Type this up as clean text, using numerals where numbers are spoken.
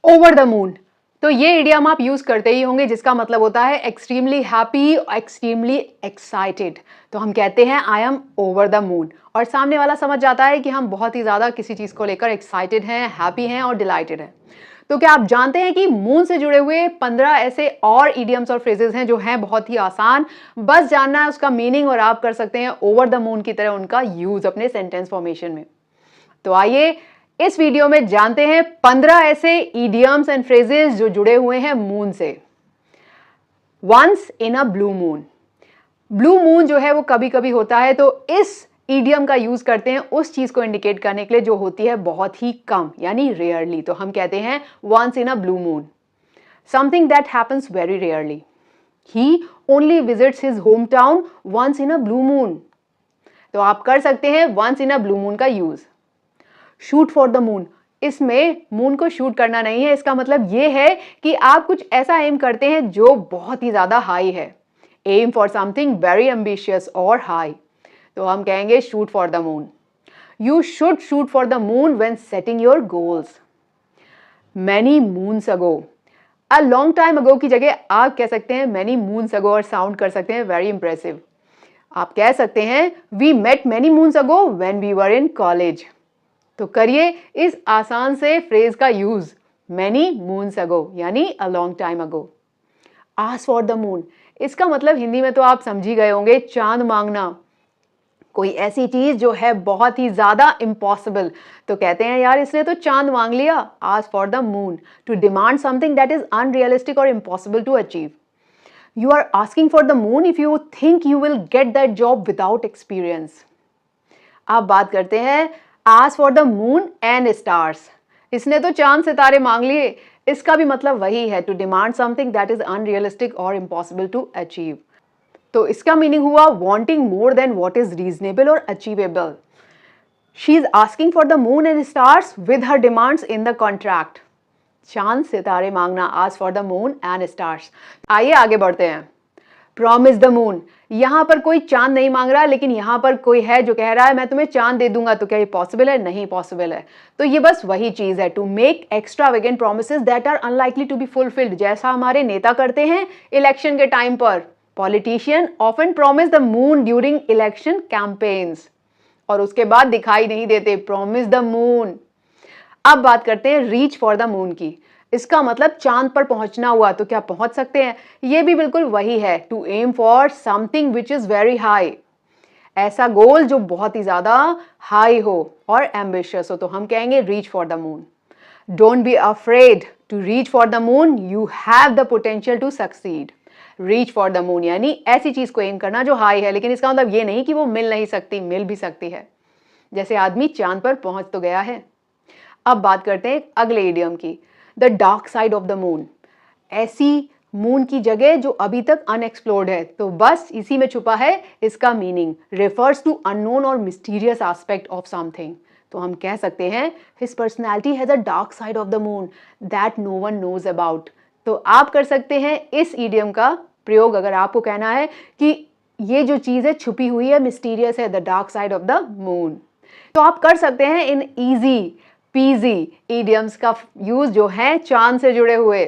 Over the moon. तो ये idiom आप यूज करते ही होंगे, जिसका मतलब होता है एक्सट्रीमली हैप्पी, एक्सट्रीमली एक्साइटेड। तो हम कहते हैं I am over the moon, और सामने वाला समझ जाता है कि हम बहुत ही ज्यादा किसी चीज को लेकर एक्साइटेड हैं, हैप्पी हैं और डिलाइटेड हैं। तो क्या आप जानते हैं कि मून से जुड़े हुए 15 ऐसे और इडियम्स और फ्रेजेस हैं जो हैं बहुत ही आसान। बस जानना है उसका मीनिंग और आप कर सकते हैं ओवर द मून की तरह उनका यूज अपने सेंटेंस फॉर्मेशन में। तो आइए इस वीडियो में जानते हैं 15 ऐसे इडियम्स एंड फ्रेजेस जो जुड़े हुए हैं मून से। Once in a blue moon. Blue moon जो है वो कभी कभी होता है, तो इस इडियम का यूज करते हैं उस चीज को इंडिकेट करने के लिए जो होती है बहुत ही कम, यानी रेयरली। तो हम कहते हैं once in a blue moon, something that happens very rarely. He only visits his home town once in a blue moon. तो आप कर सकते हैं once in a blue moon का use. Shoot for the moon. इसमें moon को shoot करना नहीं है, इसका मतलब यह है कि आप कुछ ऐसा एम करते हैं जो बहुत ही ज्यादा हाई है। Aim for something very ambitious और हाई। तो हम कहेंगे shoot for the moon. You should shoot for the moon when setting your goals. Many moons ago. A long time ago की जगह आप कह सकते हैं मैनी मून्स अगो और साउंड कर सकते हैं वेरी इंप्रेसिव। आप कह सकते हैं we met many moons ago when we were in college. तो करिए इस आसान से फ्रेज का यूज, मैनी मून्स अगो यानी अ long time ago. Ask for the moon. इसका मतलब हिंदी में तो आप समझ ही गए होंगे, चांद मांगना। कोई ऐसी चीज जो है बहुत ही ज्यादा इम्पॉसिबल, तो कहते हैं यार इसने तो चांद मांग लिया। Ask for the moon, to demand something that is unrealistic और impossible to achieve. You are asking for the moon if you think you will get that job without experience. आप बात करते हैं ask for the moon and stars. इसने तो चांद सितारे मांग लिए। इसका भी मतलब वही है, to demand something that is unrealistic और इम्पॉसिबल टू अचीव। तो इसका मीनिंग हुआ wanting more than what is reasonable और achievable. She is asking for the moon and stars with her demands in the contract. चांद सितारे मांगना, ask for the moon and stars. आइए आगे बढ़ते हैं। Promise the moon. यहां पर कोई चांद नहीं मांग रहा, लेकिन यहां पर कोई है जो कह रहा है मैं तुम्हें चांद दे दूंगा। तो क्या ये पॉसिबल है? नहीं पॉसिबल है। तो ये बस वही चीज है, to make extravagant promises that are unlikely to be fulfilled, जैसा हमारे नेता करते हैं इलेक्शन के टाइम पर। Politician often promise the moon during election campaigns, और उसके बाद दिखाई नहीं देते। Promise the moon. अब बात करते हैं रीच फॉर द मून की। इसका मतलब चांद पर पहुंचना हुआ, तो क्या पहुंच सकते हैं? यह भी बिल्कुल वही है, to aim for something which is very high. ऐसा गोल जो बहुत ही ज्यादा हाई हो और एम्बिशियस हो, तो हम कहेंगे reach for the moon. Don't be afraid to reach for the moon, you have the potential to succeed. Reach for the moon यानी ऐसी चीज को एम करना जो हाई है, लेकिन इसका मतलब ये नहीं कि वो मिल नहीं सकती, मिल भी सकती है। जैसे आदमी चांद पर पहुंच तो गया है। अब बात करते हैं अगले इडियम की, the dark side of the moon. ऐसी मून की जगह जो अभी तक अनएक्सप्लोर्ड है, तो बस इसी में छुपा है इसका मीनिंग। रेफर्स टू अननोन और मिस्टीरियस एस्पेक्ट ऑफ समथिंग। तो हम कह सकते हैं his personality has a dark side of the moon that no one knows about. तो आप कर सकते हैं इस इडियम का प्रयोग अगर आपको कहना है कि ये जो चीज है छुपी हुई है, मिस्टीरियस है, the dark side of the moon. तो आप कर सकते हैं इन इजी पीजी इडियम्स का यूज जो है चांद से जुड़े हुए।